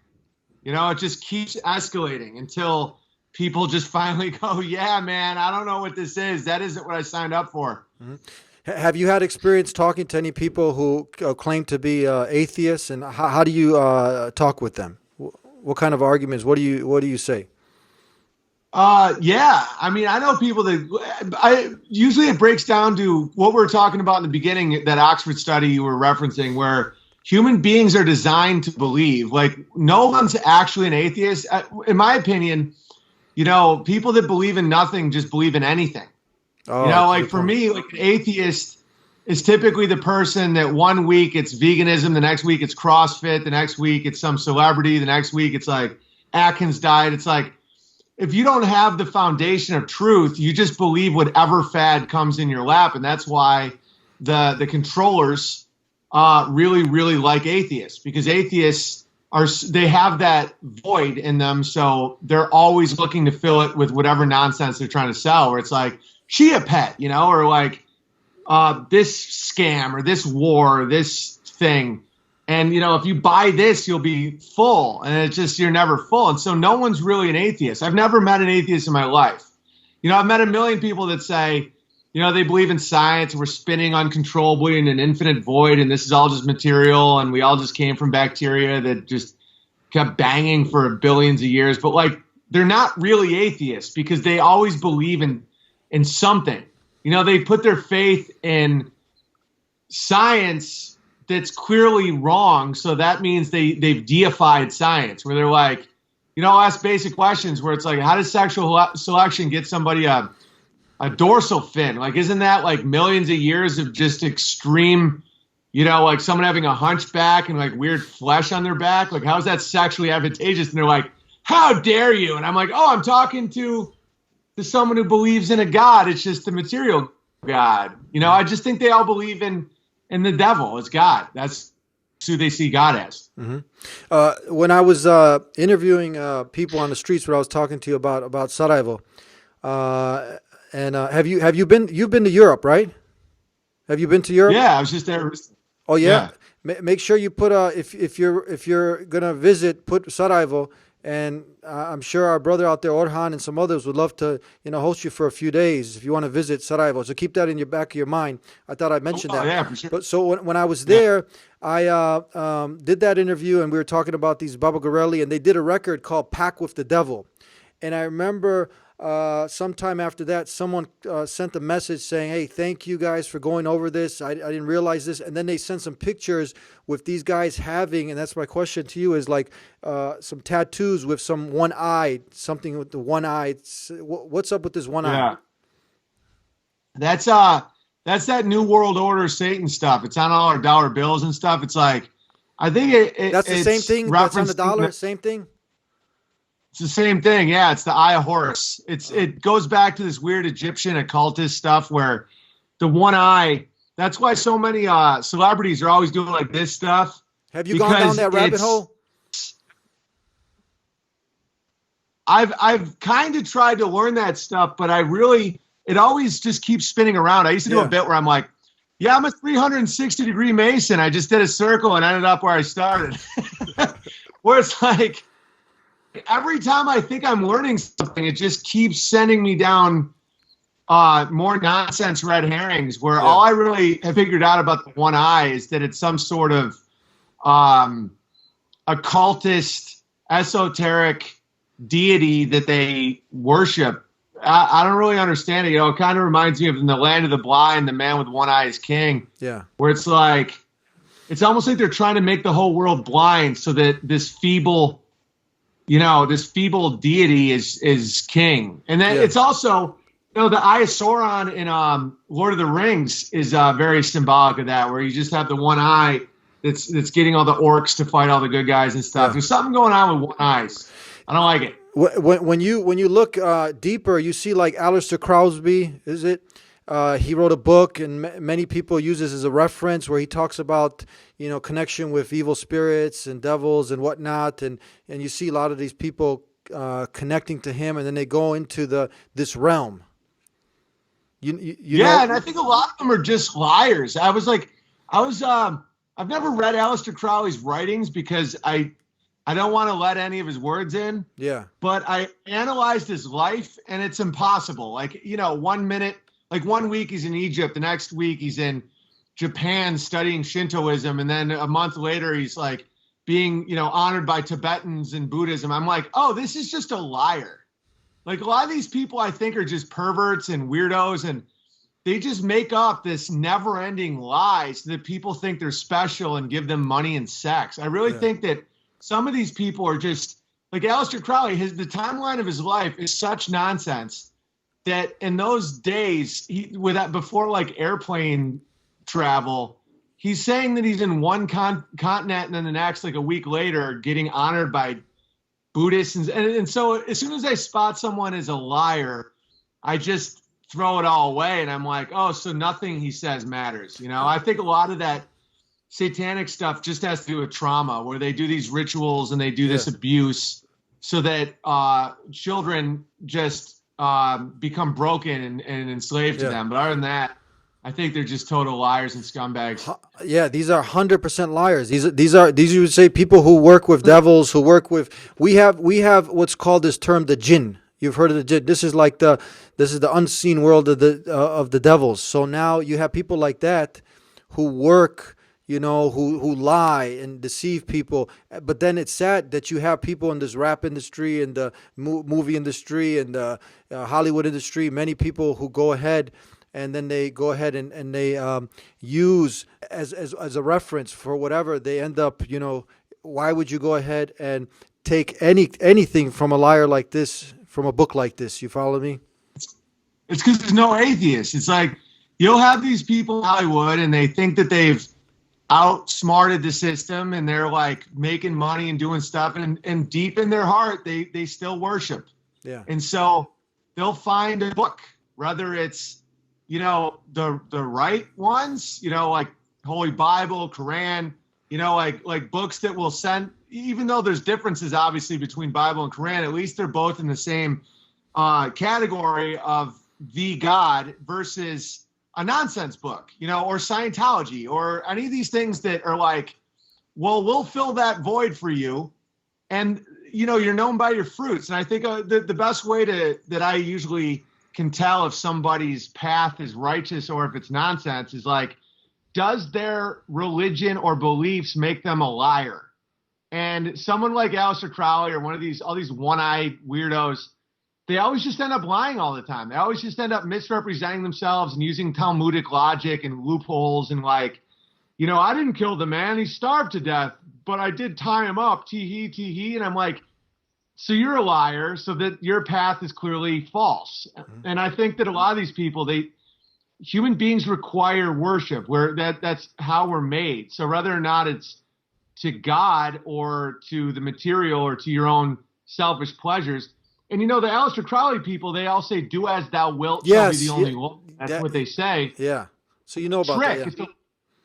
You know, it just keeps escalating until people just finally go, yeah, man, I don't know what this is. That isn't what I signed up for. Mm-hmm. Have you had experience talking to any people who claim to be atheists, and how do you talk with them? What kind of arguments? What do you say? Yeah, I mean, I know people that usually it breaks down to what we were talking about in the beginning, that Oxford study you were referencing, where human beings are designed to believe. Like, no one's actually an atheist. In my opinion, you know, people that believe in nothing just believe in anything. Oh, you know, like for me, like an atheist is typically the person that one week it's veganism, the next week it's CrossFit, the next week it's some celebrity, the next week it's like Atkins diet. It's like, if you don't have the foundation of truth, you just believe whatever fad comes in your lap. And that's why the controllers really, really like atheists, because atheists they have that void in them. So they're always looking to fill it with whatever nonsense they're trying to sell, where it's like Chia Pet, you know, or like this scam or this war or this thing. And, you know, if you buy this, you'll be full. And it's just, you're never full. And so no one's really an atheist. I've never met an atheist in my life. You know, I've met a million people that say, you know, they believe in science, we're spinning uncontrollably in an infinite void, and this is all just material, and we all just came from bacteria that just kept banging for billions of years. But like, they're not really atheists, because they always believe in something. You know, they put their faith in science, that's clearly wrong. So that means they've deified science, where they're like, I'll ask basic questions where it's like, how does sexual selection get somebody a dorsal fin? Like, isn't that like millions of years of just extreme, like someone having a hunchback and like weird flesh on their back? Like, how is that sexually advantageous? And they're like, how dare you? And I'm like, oh, I'm talking to someone who believes in a God. It's just the material God. I just think they all believe in the devil as God. That's who they see God as. Mm-hmm. When I was interviewing people on the streets, where I was talking to you about Sarajevo, and have you've been to Europe, right? Have you been to Europe? Yeah, I was just there. Oh yeah. Make sure you put if you're gonna visit, put Sarajevo. And I'm sure our brother out there, Orhan, and some others would love to, host you for a few days if you want to visit Sarajevo. So keep that in your back of your mind. I thought I'd mention that. Yeah, for sure. But so when I was there, I did that interview, and we were talking about these Baba Gorelli, and they did a record called "Pack with the Devil." And I remember sometime after that, someone sent a message saying, "Hey, thank you guys for going over this. I didn't realize this." And then they sent some pictures with these guys having, and that's my question to you, is like some tattoos with some one eye, something with the one eye. What's up with this one eye? That's that New World Order Satan stuff. It's on all our dollar bills and stuff. It's like, I think that's the same thing. That's on the dollar. Same thing. It's the same thing. Yeah, it's the Eye of Horus. It goes back to this weird Egyptian occultist stuff where the one eye, that's why so many celebrities are always doing like this stuff. Have you gone down that rabbit hole? I've kind of tried to learn that stuff, but it always just keeps spinning around. I used to do a bit where I'm like, yeah, I'm a 360-degree Mason. I just did a circle and ended up where I started. Where it's like, every time I think I'm learning something, it just keeps sending me down more nonsense red herrings, where all I really have figured out about the one eye is that it's some sort of occultist, esoteric deity that they worship. I don't really understand it. It kind of reminds me of In the Land of the Blind, the man with one eye is king. Yeah. Where it's like, it's almost like they're trying to make the whole world blind so that this feeble deity is king. And then it's also, the Eye of Sauron in Lord of the Rings is very symbolic of that, where you just have the one eye that's getting all the orcs to fight all the good guys and stuff. There's something going on with one eyes. I don't like it. When you look deeper, you see like Aleister Crowley, is it? He wrote a book, and many people use this as a reference, where he talks about, connection with evil spirits and devils and whatnot. And you see a lot of these people connecting to him, and then they go into this realm. And I think a lot of them are just liars. I've never read Aleister Crowley's writings because I don't want to let any of his words in. Yeah. But I analyzed his life, and it's impossible. Like, 1 minute, like 1 week he's in Egypt, the next week he's in Japan studying Shintoism, and then a month later he's like being, honored by Tibetans and Buddhism. I'm like, oh, this is just a liar. Like, a lot of these people I think are just perverts and weirdos, and they just make up this never-ending lie so that people think they're special and give them money and sex. I really think that some of these people are just like Aleister Crowley. The timeline of his life is such nonsense that in those days, before like airplane travel, he's saying that he's in one continent, and then the next, like a week later, getting honored by Buddhists. And so as soon as I spot someone as a liar, I just throw it all away, and I'm like, oh, so nothing he says matters. I think a lot of that satanic stuff just has to do with trauma, where they do these rituals and they do this abuse so that children just become broken and enslaved to them. But other than that, I think they're just total liars and scumbags. Yeah, these are 100% liars. These you would say people who work with devils, who work with. We have what's called this term the jinn. You've heard of the jinn. This is the unseen world of the devils. So now you have people like that who work, who lie and deceive people. But then it's sad that you have people in this rap industry and the movie industry and the Hollywood industry, many people who go ahead and then they go ahead and they use as a reference for whatever they end up. Why would you go ahead and take anything from a liar like this, from a book like this? You follow me? It's because there's no atheists. It's like you'll have these people in Hollywood and they think that they've outsmarted the system and they're like making money and doing stuff, and deep in their heart they still worship. Yeah. And so they'll find a book, whether it's the right ones, like Holy Bible, Quran, like books that will send, even though there's differences obviously between Bible and Quran, at least they're both in the same category of the God versus a nonsense book, or Scientology, or any of these things that are like, well, we'll fill that void for you. And, you're known by your fruits. And I think the best way that I usually can tell if somebody's path is righteous or if it's nonsense is like, does their religion or beliefs make them a liar? And someone like Aleister Crowley or all these one-eyed weirdos, they always just end up lying all the time. They always just end up misrepresenting themselves and using Talmudic logic and loopholes and like, I didn't kill the man. He starved to death, but I did tie him up. Tee-hee. And I'm like, so you're a liar, so that your path is clearly false. Mm-hmm. And I think that a lot of these people, human beings require worship, where that's how we're made. So whether or not it's to God or to the material or to your own selfish pleasures. And the Aleister Crowley people, they all say, do as thou wilt shall be the only law. That's what they say. Yeah. So about trick. that. Yeah.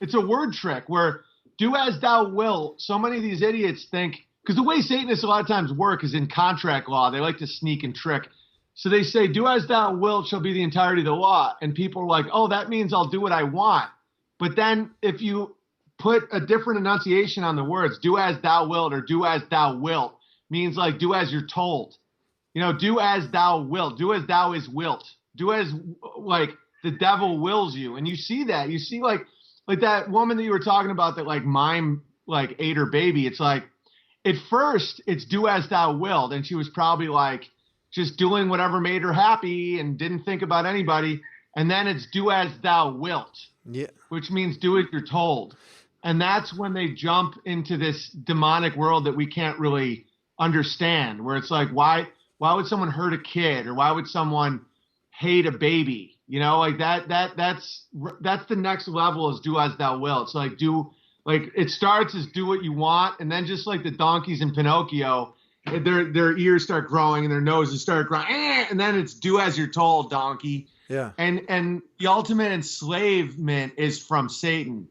It's a word trick where do as thou wilt. So many of these idiots think, because the way Satanists a lot of times work is in contract law. They like to sneak and trick. So they say, do as thou wilt shall be the entirety of the law. And people are like, oh, that means I'll do what I want. But then if you put a different enunciation on the words, do as thou wilt or do as thou wilt, means like do as you're told. Do as thou wilt. Do as thou is wilt. Do as like the devil wills you. And you see that. You see like that woman that you were talking about that like mime like ate her baby. It's like at first it's do as thou wilt. And she was probably like just doing whatever made her happy and didn't think about anybody. And then it's do as thou wilt. Yeah. Which means do as you're told. And that's when they jump into this demonic world that we can't really understand, where it's like, why would someone hurt a kid, or why would someone hate a baby? Like that's the next level is do as thou wilt. It's like it starts as do what you want, and then just like the donkeys in Pinocchio, their ears start growing and their noses start growing, and then it's do as you're told, donkey. Yeah. And the ultimate enslavement is from Satan.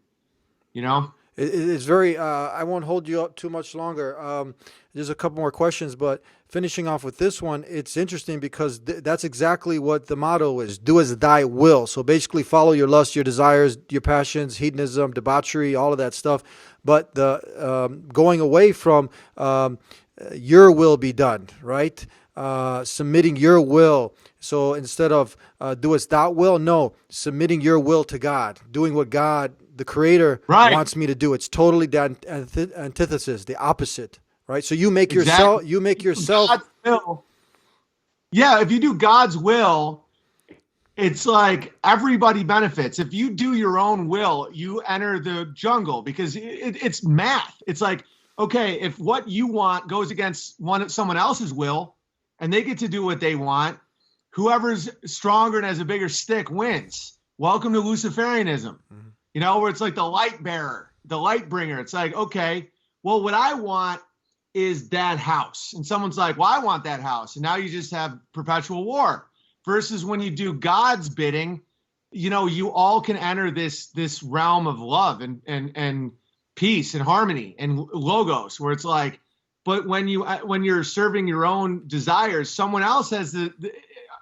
It's very. I won't hold you up too much longer. There's a couple more questions, but finishing off with this one, it's interesting because that's exactly what the motto is: "Do as thy will." So basically, follow your lust, your desires, your passions, hedonism, debauchery, all of that stuff. But the going away from your will be done, right? Submitting your will. So instead of do as thou will, no, submitting your will to God, doing what God, the Creator, wants me to do. It's totally the antithesis, the opposite, right? So you make yourself. You make yourself. God's will. Yeah, if you do God's will, it's like everybody benefits. If you do your own will, you enter the jungle because it's math. It's like, okay, if what you want goes against someone else's will, and they get to do what they want, whoever's stronger and has a bigger stick wins. Welcome to Luciferianism. Mm-hmm. Where it's like the light bearer, the light bringer. It's like, okay, well, what I want is that house. And someone's like, well, I want that house. And now you just have perpetual war. Versus when you do God's bidding, you all can enter this realm of love and peace and harmony and logos, where it's like, but when you're serving your own desires, someone else has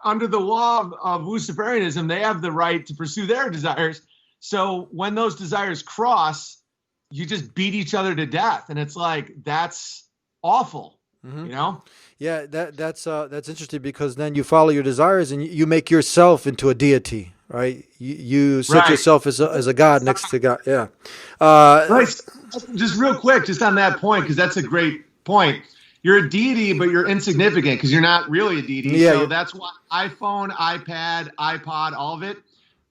under the law of Luciferianism, they have the right to pursue their desires. So when those desires cross, you just beat each other to death, and it's like that's awful. Mm-hmm. Yeah, that's interesting because then you follow your desires and you make yourself into a deity, right? You set yourself as a god next to God. Yeah. Just real quick, just on that point, because that's a great point. You're a deity, but you're insignificant because you're not really a deity. Yeah, so that's why iPhone, iPad, iPod, all of it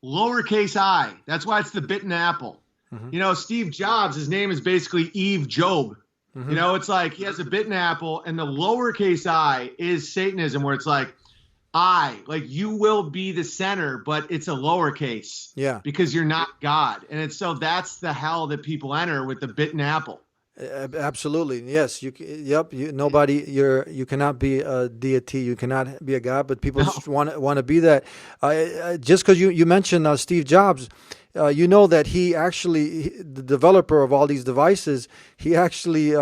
lowercase I. That's why it's the bitten apple. You know, Steve Jobs, his name is basically Eve Job. You know, it's like he has a bitten apple, and the lowercase I is Satanism, where it's like like you will be the center, but it's a lowercase. Yeah. Because you're not God. And it's so that's the hell that people enter with the bitten apple. Absolutely. Yes. You cannot be a deity. You cannot be a God, but people just want to be that. Just because you mentioned Steve Jobs, you know that the developer of all these devices, he actually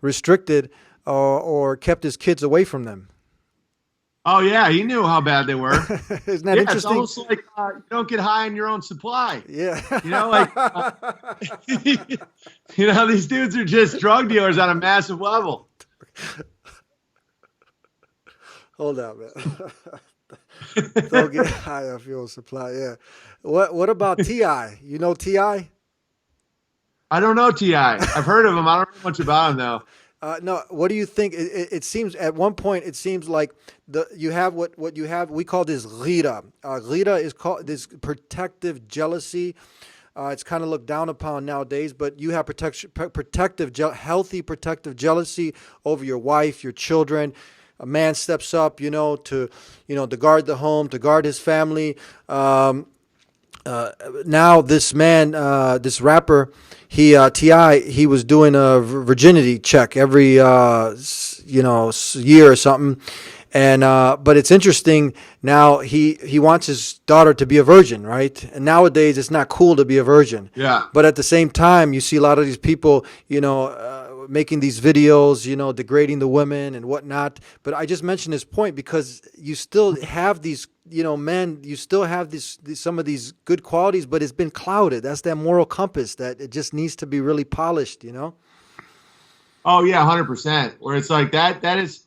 restricted or kept his kids away from them. Oh, yeah. He knew how bad they were. Isn't that interesting? It's almost like you don't get high on your own supply. Yeah. You know, like, you know, these dudes are just drug dealers on a massive level. Hold on, man. Don't get high off your own supply. Yeah. What about T.I? You know T.I? I don't know T.I. I've heard of him. I don't know much about him, though. No, what do you think? It seems at one point it seems like you have what you have. We call this ghira. Ghira is called this protective jealousy. It's kind of looked down upon nowadays, but you have healthy protective jealousy over your wife, your children. A man steps up, to guard the home, to guard his family. Now this man, this rapper, T.I, he was doing a virginity check every year or something, and but it's interesting now. He wants his daughter to be a virgin, right? And nowadays it's not cool to be a virgin. Yeah. But at the same time, you see a lot of these people, making these videos, degrading the women and whatnot. But I just mentioned this point because you still have these, men, you still have some of these good qualities, but it's been clouded. That's that moral compass that it just needs to be really polished, Oh yeah, 100%. Where it's like that is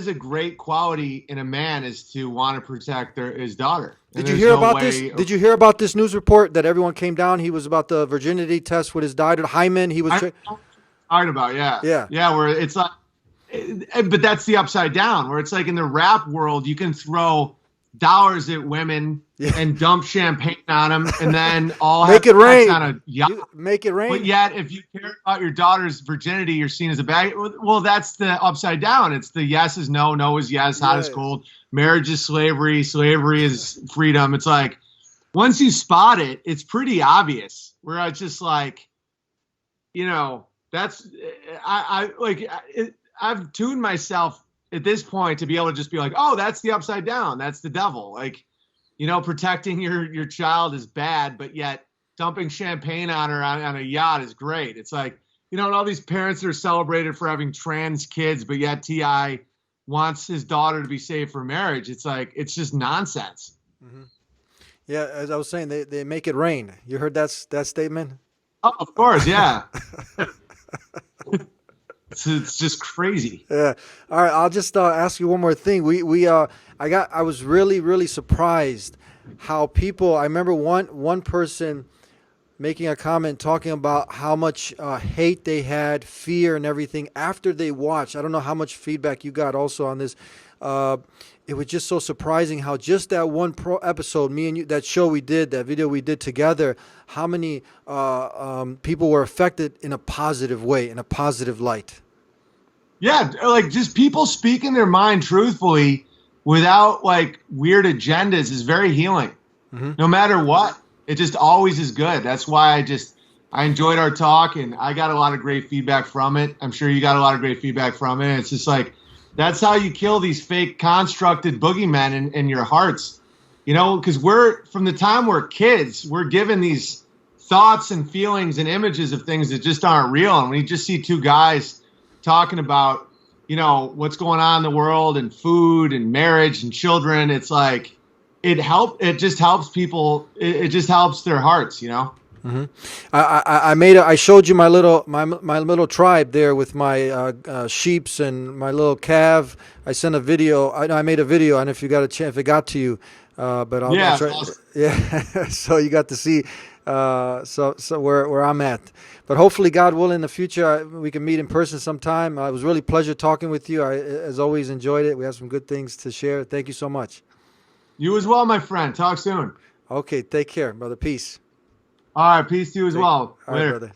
a great quality in a man, is to want to protect his daughter. Did you hear about this? Did you hear about this news report that everyone came down? He was about the virginity test with his daughter, Hyman. He was talking about, yeah. Where it's like, but that's the upside down. Where it's like in the rap world, you can throw dollars at women and dump champagne on them, and then all make it rain on a yacht. Make it rain. But yet, if you care about your daughter's virginity, you're seen as a bad. Well, that's the upside down. It's the yes is no, no is yes, hot is cold. Marriage is slavery, slavery is freedom. It's like once you spot it, it's pretty obvious. Where it's just like, that's I've tuned myself at this point to be able to just be like, oh, that's the upside down. That's the devil. Like, protecting your child is bad, but yet dumping champagne on her on a yacht is great. It's like, and all these parents are celebrated for having trans kids, but yet T.I wants his daughter to be saved for marriage. It's like, it's just nonsense. Mm-hmm. Yeah. As I was saying, they make it rain. You heard that statement? Oh, of course. Yeah. It's just crazy. Yeah. All right. I'll just ask you one more thing. I was really, really surprised how people. I remember one person making a comment talking about how much hate they had, fear, and everything after they watched. I don't know how much feedback you got also on this. It was just so surprising how just that one episode, me and you, that show we did, that video we did together, how many people were affected in a positive way, in a positive light. Yeah, like just people speaking their mind truthfully without like weird agendas is very healing. Mm-hmm. No matter what, it just always is good. That's why I enjoyed our talk, and I got a lot of great feedback from it. I'm sure you got a lot of great feedback from it. It's just like, that's how you kill these fake constructed boogeymen in your hearts, because from the time we're kids, we're given these thoughts and feelings and images of things that just aren't real. And when you just see two guys talking about, what's going on in the world and food and marriage and children, it's like, it just helps people. It just helps their hearts, Mm-hmm. I showed you my little tribe there with my sheeps and my little calf. I sent a video. I made a video. I don't know if you got a chance, if it got to you, but I'll try. Awesome. Yeah. So you got to see so where I'm at. But hopefully, God willing, in the future we can meet in person sometime. It was really a pleasure talking with you. I, as always, enjoyed it. We have some good things to share. Thank you so much. You as well, my friend. Talk soon. Okay, take care, brother. Peace. All right, peace to you as well. All right, Later. brother.